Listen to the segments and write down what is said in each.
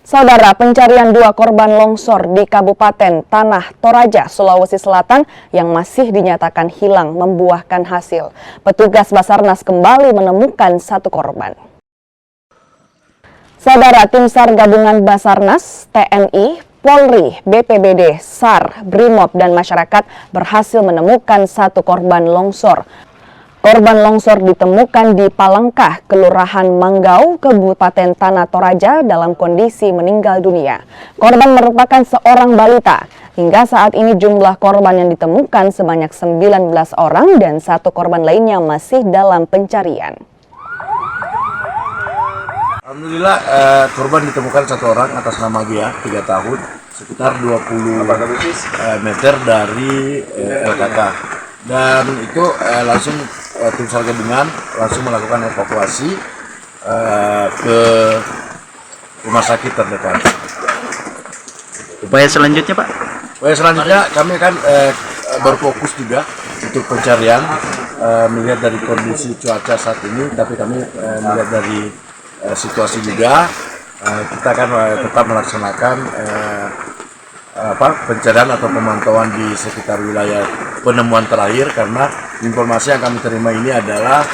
Saudara, pencarian dua korban longsor di Kabupaten Tanah Toraja, Sulawesi Selatan yang masih dinyatakan hilang membuahkan hasil. Petugas Basarnas kembali menemukan satu korban. Saudara, tim SAR gabungan Basarnas, TNI, Polri, BPBD, SAR, Brimob, dan masyarakat berhasil menemukan satu korban longsor. Korban longsor ditemukan di Palangkah, Kelurahan Manggau, Kabupaten Tanah Toraja dalam kondisi meninggal dunia. Korban merupakan seorang balita. Hingga saat ini jumlah korban yang ditemukan sebanyak 19 orang dan satu korban lainnya masih dalam pencarian. Alhamdulillah korban ditemukan satu orang atas nama Gia, 3 tahun, sekitar 20 meter dari LKK. Dan itu langsung tim SAR gabungan langsung melakukan evakuasi ke rumah sakit terdekat. Upaya selanjutnya, Pak? Upaya selanjutnya kami akan berfokus juga untuk pencarian, melihat dari kondisi cuaca saat ini, tapi kami melihat dari situasi juga, kita akan tetap melaksanakan pencarian atau pemantauan di sekitar wilayah penemuan terakhir, karena informasi yang kami terima ini adalah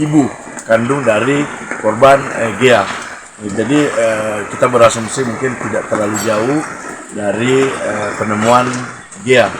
ibu kandung dari korban Gia. Jadi kita berasumsi mungkin tidak terlalu jauh dari penemuan Gia.